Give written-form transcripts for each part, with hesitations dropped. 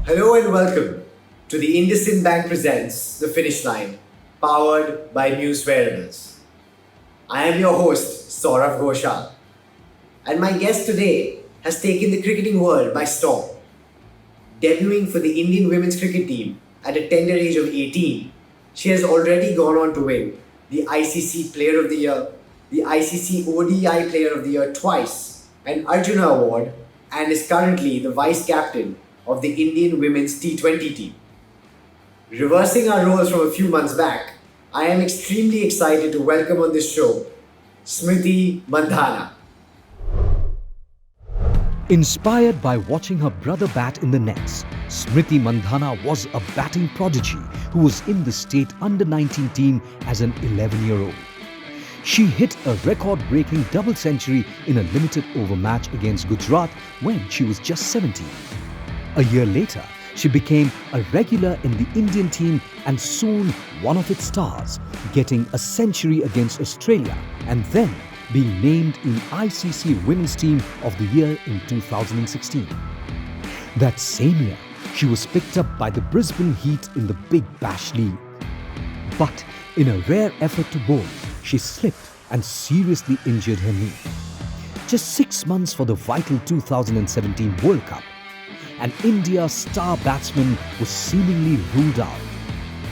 Hello and welcome to the IndusInd Bank presents The Finish Line, powered by News Wearables. I am your host, Saurav Ghosal, and my guest today has taken the cricketing world by storm. Debuting for the Indian women's cricket team at a tender age of 18, she has already gone on to win the ICC Player of the Year, the ICC ODI Player of the Year twice, an Arjuna Award, and is currently the vice captain of the Indian women's T20 team. Reversing our roles from a few months back, I am extremely excited to welcome on this show Smriti Mandhana. Inspired by watching her brother bat in the nets, Smriti Mandhana was a batting prodigy who was in the state under-19 team as an 11-year-old. She hit a record-breaking double century in a limited over match against Gujarat when she was just 17. A year later, she became a regular in the Indian team and soon one of its stars, getting a century against Australia and then being named in ICC Women's Team of the Year in 2016. That same year, she was picked up by the Brisbane Heat in the Big Bash League. But in a rare effort to bowl, she slipped and seriously injured her knee. Just 6 months for the vital 2017 World Cup, and India's star batsman was seemingly ruled out.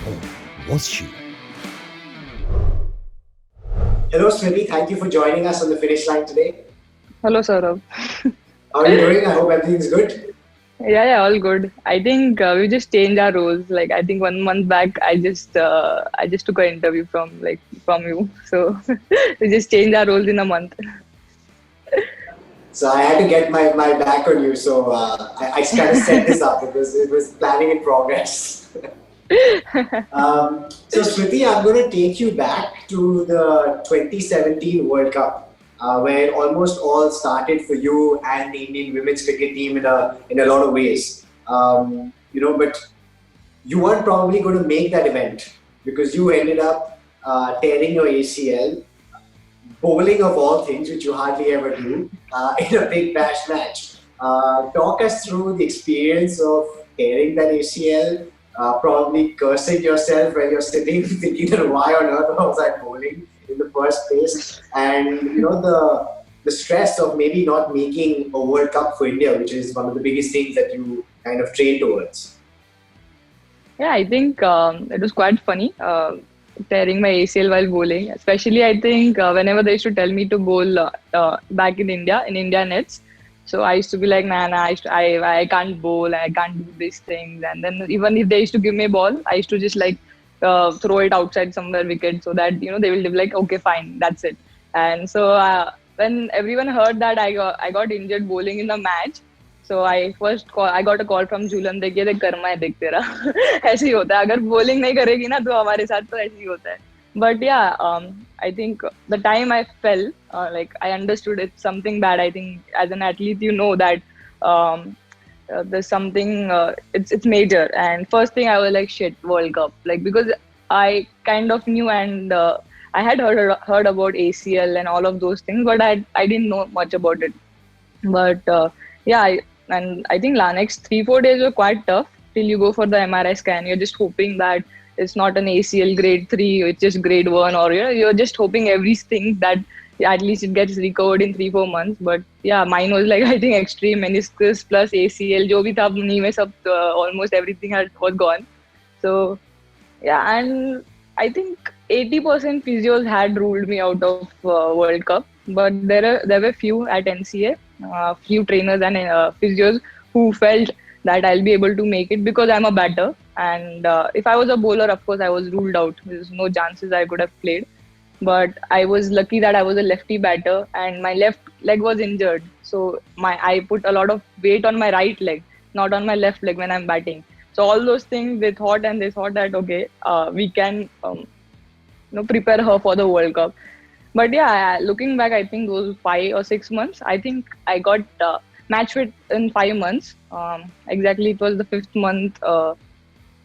Or was she? Hello, Smriti. Thank you for joining us on the finish line today. Hello, Saurav. How are you doing? I hope everything's good. Yeah, all good. I think we just changed our roles. Like, I think 1 month back, I just took an interview from you. So we just changed our roles in a month. So I had to get my back on you. So I kind of set this up. It was planning in progress. So Smriti, I'm going to take you back to the 2017 World Cup, where it almost all started for you and the Indian women's cricket team in a lot of ways. But you weren't probably going to make that event because you ended up tearing your ACL, bowling of all things, which you hardly ever do, in a big bash match. Talk us through the experience of tearing that ACL, probably cursing yourself when you're sitting thinking that why on earth was I bowling in the first place, and the stress of maybe not making a World Cup for India, which is one of the biggest things that you kind of train towards. Yeah, I think it was quite funny tearing my ACL while bowling. Especially, I think whenever they used to tell me to bowl back in India nets. So I used to be like, nah, I can't bowl, I can't do these things. And then even if they used to give me a ball, I used to just throw it outside somewhere wicket so that they will be like, okay, fine, that's it. And so when everyone heard that I got injured bowling in the match, so I got a call from Jhulan, देखिए देख कर्मा है देख तेरा ऐसे ही होता है अगर bowling नहीं करेगी ना तो हमारे साथ तो ऐसे ही होता है. But yeah, I think the time I fell, I understood it's something bad. I think as an athlete, you know that there's something, it's major. And first thing I was like, shit, World Cup. Like, because I kind of knew and I had heard about ACL and all of those things, but I didn't know much about it. But yeah, I think next 3-4 days were quite tough till you go for the MRI scan. You're just hoping that it's not an ACL grade 3, it's just grade 1, or you're just hoping everything that at least it gets recovered in 3-4 months. But yeah, mine was like I think extreme meniscus plus ACL, जो भी था knee में सब almost everything was gone. So yeah, and I think 80% physios had ruled me out of World Cup, but there were few at NCA, few trainers and physios who felt that I'll be able to make it because I'm a batter. And if I was a bowler, of course, I was ruled out. There's no chances I could have played. But I was lucky that I was a lefty batter and my left leg was injured. So I put a lot of weight on my right leg, not on my left leg when I'm batting. So all those things they thought that, okay, we can prepare her for the World Cup. But yeah, looking back, I think those 5 or 6 months, I think I got match fit in 5 months. Exactly, it was the fifth month,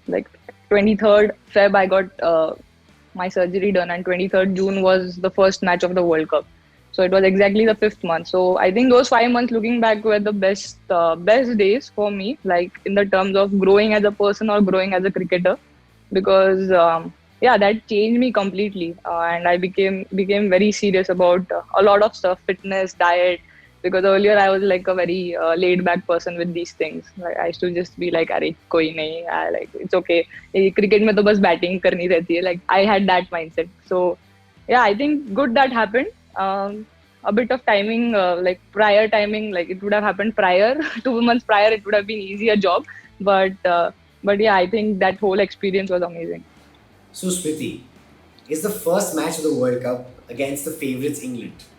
like 23rd Feb, I got my surgery done, and 23rd June was the first match of the World Cup. So it was exactly the fifth month. So I think those 5 months, looking back, were the best days for me, like in the terms of growing as a person or growing as a cricketer, because yeah, that changed me completely, and I became very serious about a lot of stuff, fitness, diet. Because earlier I was like a very laid back person with these things. Like I used to just be like, "Arey, koi nahi, like it's okay. Cricket में तो बस batting करनी रहती है." Like I had that mindset. So yeah, I think good that happened. A bit of timing, like prior timing, like it would have happened prior, 2 months prior, it would have been easier job. But yeah, I think that whole experience was amazing. So, Smriti, it's the first match of the World Cup against the favourites England.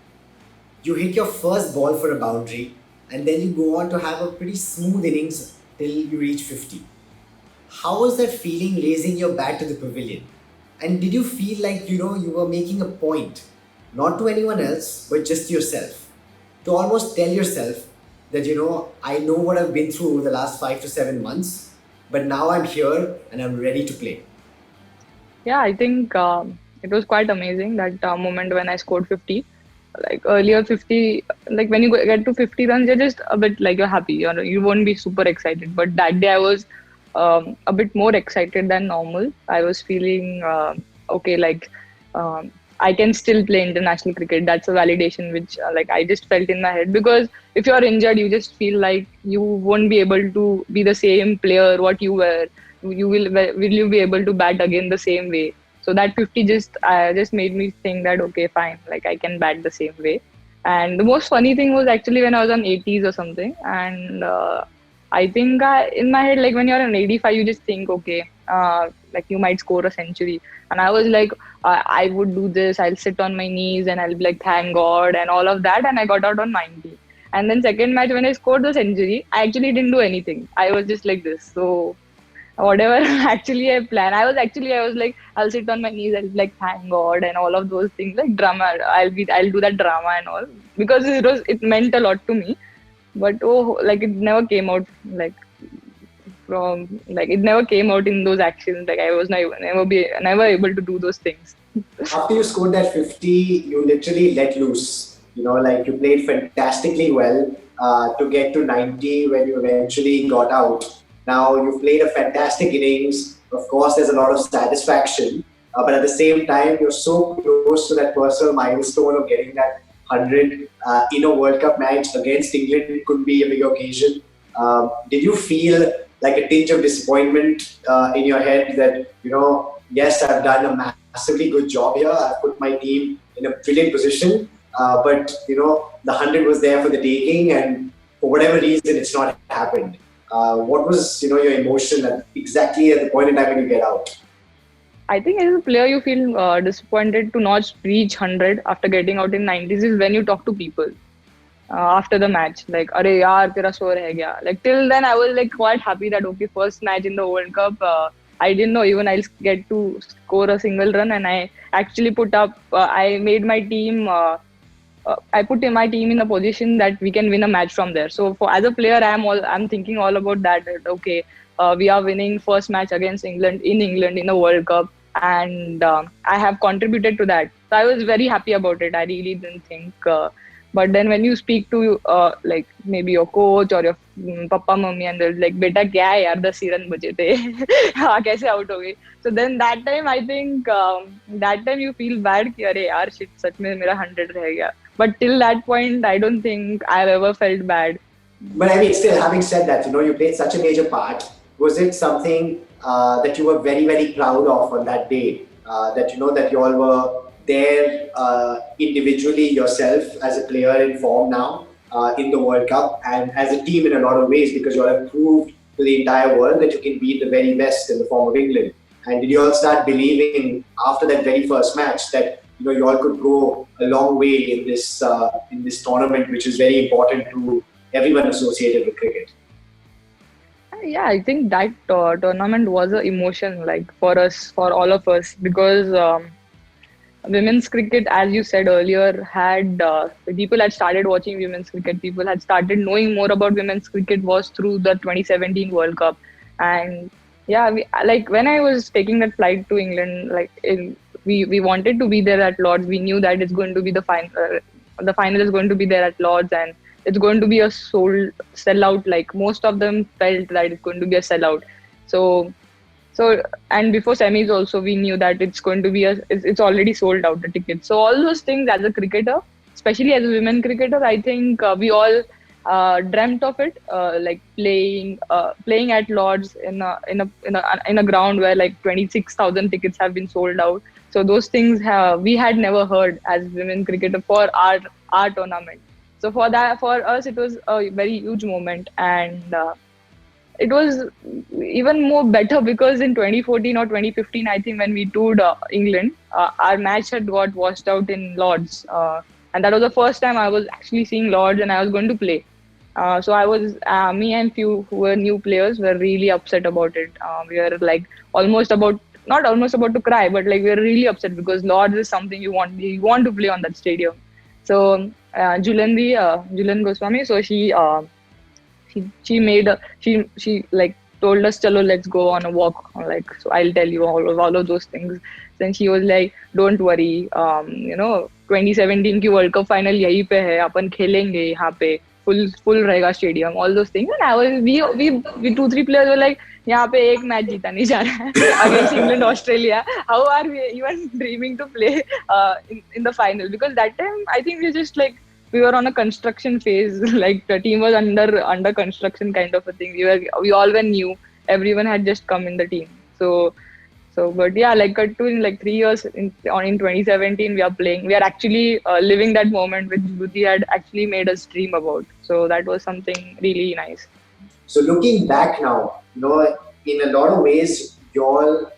You hit your first ball for a boundary, and then you go on to have a pretty smooth innings till you reach 50. How was that feeling raising your bat to the pavilion? And did you feel like you were making a point, not to anyone else, but just yourself, to almost tell yourself that I know what I've been through over the last 5 to 7 months, but now I'm here and I'm ready to play. Yeah, I think it was quite amazing that moment when I scored 50. Like earlier 50, like when you get to 50 runs, you're just a bit like you're happy. You won't be super excited. But that day I was a bit more excited than normal. I was feeling okay, like I can still play international cricket. That's a validation which like I just felt in my head, because if you're injured, you just feel like you won't be able to be the same player what you were. Will you be able to bat again the same way? So that 50 just made me think that okay, fine, like I can bat the same way. And the most funny thing was actually when I was on 80s or something, and I think in my head, like when you're on 85, you just think okay, like you might score a century. And I was like, I would do this. I'll sit on my knees and I'll be like, thank God and all of that. And I got out on 90. And then second match when I scored the century, I actually didn't do anything. I was just like this. So whatever actually I plan. I was like, I'll sit on my knees, I'll be like, thank God and all of those things, like drama. I'll do that drama and all, because it meant a lot to me. But oh, like it never came out, like from like it never came out in those actions. Like I was never able to do those things. After you scored that 50, you literally let loose. Like you played fantastically well to get to 90 when you eventually got out. Now, you've played a fantastic innings. Of course, there's a lot of satisfaction. But at the same time, you're so close to that personal milestone of getting that 100 in a World Cup match against England. It could be a big occasion. Did you feel like a tinge of disappointment in your head that, yes, I've done a massively good job here. I've put my team in a brilliant position. But, the 100 was there for the taking, and for whatever reason, it's not happened. What was, your emotion exactly at the point in time when you get out? I think as a player, you feel disappointed to not reach 100 after getting out in 90s is when you talk to people after the match. Like, "Arey yaar, tera score hai gaya." Like till then, I was like quite happy that okay, first match in the World Cup. I didn't know even I'll get to score a single run, and I actually put up. I made my team. I put in my team in a position that we can win a match from there. So for as a player, I'm thinking all about that okay, we are winning first match against England in the World Cup, and I have contributed to that. So I was very happy about it. I really didn't think. But then when you speak to like maybe your coach or your papa mummy, and they're like, "Beta kya hai yaar, 10 he run बचे थे, हाँ कैसे out हो गए?" So then that time I think that time you feel bad कि अरे यार shit, सच में मेरा 100 रह गया. But till that point, I don't think I've ever felt bad. But I mean, still, having said that, you played such a major part. Was it something that you were very, very proud of on that day? That that you all were there individually yourself as a player in form now in the World Cup, and as a team in a lot of ways, because you all have proved to the entire world that you can beat the very best in the form of England. And did you all start believing after that very first match that you all could go a long way in this tournament, which is very important to everyone associated with cricket? Yeah, I think that tournament was an emotion, like for us, for all of us, because women's cricket, as you said earlier, had people had started watching women's cricket. People had started knowing more about women's cricket was through the 2017 World Cup. And yeah, like when I was taking that flight to England, like we wanted to be there at Lords. We knew that it's going to be the final. the final is going to be there at Lords, and it's going to be a sold sellout. Like most of them felt that it's going to be a sellout. So and before semis also we knew that it's going to be it's already sold out the tickets. So all those things as a cricketer, especially as a women cricketer, I think we all dreamt of it, like playing at Lords in a ground where like 26,000 tickets have been sold out. So those things we had never heard as women cricketer for our tournament. So for us it was a very huge moment, and it was even more better because in 2014 or 2015, I think when we toured England, our match had got washed out in Lords, and that was the first time I was actually seeing Lords, and I was going to play. So I was me and few who were new players were really upset about it. We were like almost about not almost about to cry, but like we were really upset because Lords is something you want to play on that stadium. So Julian Goswami, so she made she like told us chalo, let's go on a walk, like, so I'll tell you all of those things. Then she was like, don't worry, 2017 की World Cup final यहीं पे है, अपन खेलेंगे यहाँ पे, full रहेगा stadium, all those things. And I was we 2-3 players were like, यहाँ पे एक मैच जीता नहीं जा रहा है against England Australia, how are we even dreaming to play in the final, because that time I think we were on a construction phase. Like the team was under construction kind of a thing. We all were new. Everyone had just come in the team. But yeah, like cut to in like 3 years in 2017 we are playing. We are actually living that moment which Buddhi had actually made us dream about. So that was something really nice. So looking back now, in a lot of ways, you all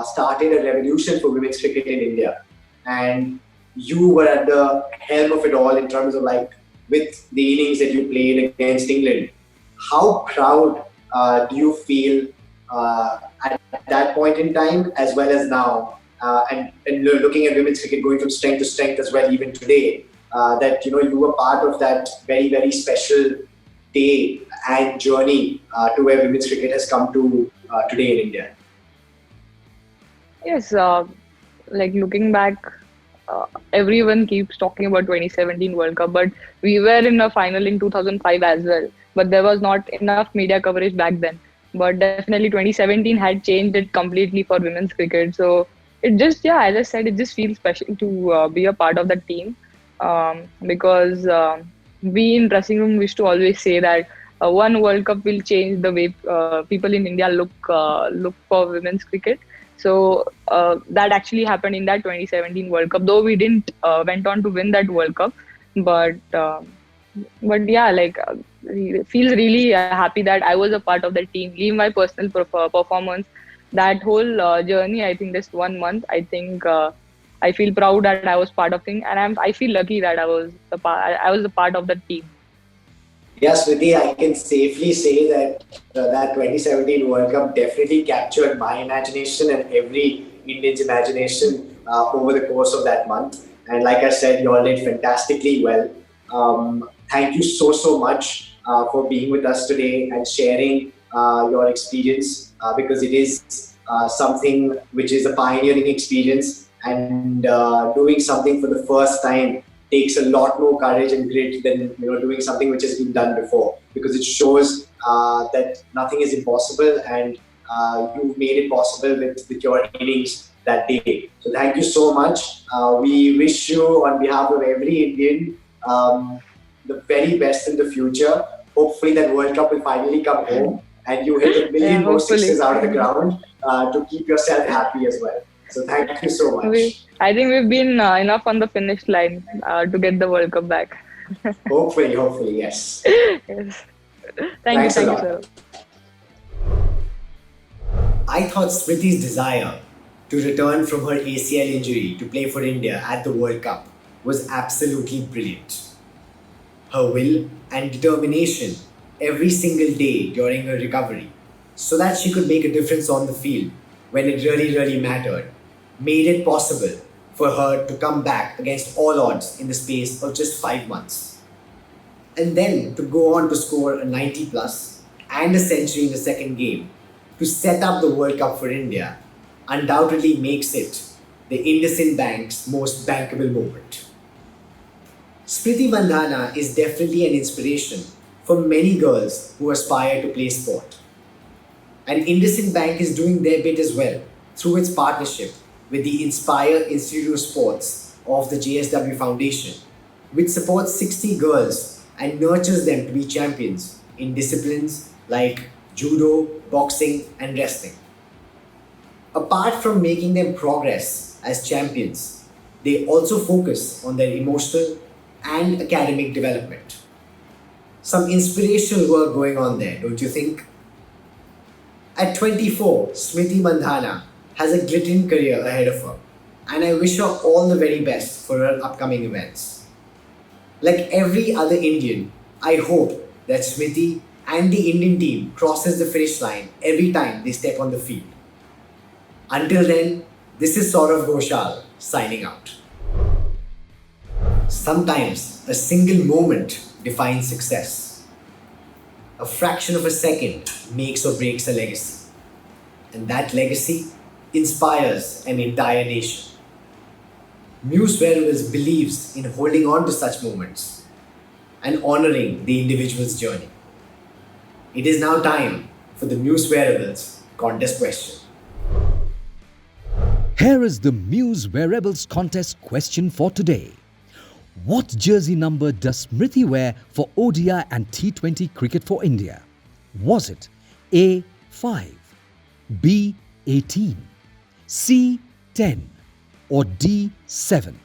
started a revolution for women's cricket in India, and you were at the helm of it all in terms of like with the innings that you played against England. How proud do you feel at that point in time as well as now, and looking at women's cricket going from strength to strength as well even today, that you were part of that very, very special day and journey to where women's cricket has come to today in India? Yes, like looking back, everyone keeps talking about 2017 World Cup, but we were in a final in 2005 as well. But there was not enough media coverage back then. But definitely 2017 had changed it completely for women's cricket. So it just, yeah, as I said, it just feels special to be a part of that team, because we in dressing room used to always say that one World Cup will change the way people in India look for women's cricket. So that actually happened in that 2017 World Cup. Though we didn't went on to win that World Cup, but yeah, like feels really happy that I was a part of the team. Leave my personal performance, that whole journey. I think this 1 month. I think I feel proud that I was part of thing, and I feel lucky that I was a part of the team. Yes, Smriti, I can safely say that that 2017 World Cup definitely captured my imagination and every Indian's imagination over the course of that month. And like I said, you all did fantastically well. Thank you so much for being with us today and sharing your experience, because it is something which is a pioneering experience, and doing something for the first time takes a lot more courage and grit than doing something which has been done before, because it shows that nothing is impossible, and you've made it possible with your innings that day. So thank you so much. We wish you on behalf of every Indian the very best in the future. Hopefully that World Cup will finally come home and you hit a million more sixes out of the ground to keep yourself happy as well. So thank you so much. I think we've been enough on the finish line to get the World Cup back. Hopefully, yes. Yes. Thank you, sir. I thought Smriti's desire to return from her ACL injury to play for India at the World Cup was absolutely brilliant. Her will and determination every single day during her recovery, so that she could make a difference on the field when it really mattered, made it possible for her to come back against all odds in the space of just 5 months. And then to go on to score a 90 plus and a century in the second game to set up the World Cup for India undoubtedly makes it the IndusInd Bank's most bankable moment. Smriti Mandhana is definitely an inspiration for many girls who aspire to play sport. And IndusInd Bank is doing their bit as well through its partnership with the Inspire Institute of Sports of the JSW Foundation, which supports 60 girls and nurtures them to be champions in disciplines like judo, boxing, and wrestling. Apart from making them progress as champions, they also focus on their emotional and academic development. Some inspirational work going on there, don't you think? At 24, Smriti Mandhana has a glittering career ahead of her, and I wish her all the very best for her upcoming events. Like every other Indian, I hope that Smriti and the Indian team crosses the finish line every time they step on the field. Until then, this is Saurav Ghosal signing out. Sometimes a single moment defines success. A fraction of a second makes or breaks a legacy. And that legacy inspires an entire nation. Muse Wearables believes in holding on to such moments and honoring the individual's journey. It is now time for the Muse Wearables contest question. Here is the Muse Wearables contest question for today. What jersey number does Smriti wear for ODI and T20 cricket for India? Was it A 5, B 18, C 10 or D 7?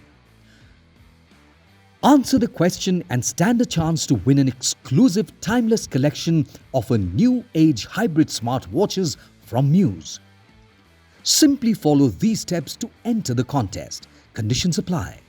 Answer the question and stand a chance to win an exclusive timeless collection of a new age hybrid smartwatches from Muse. Simply follow these steps to enter the contest. Conditions apply.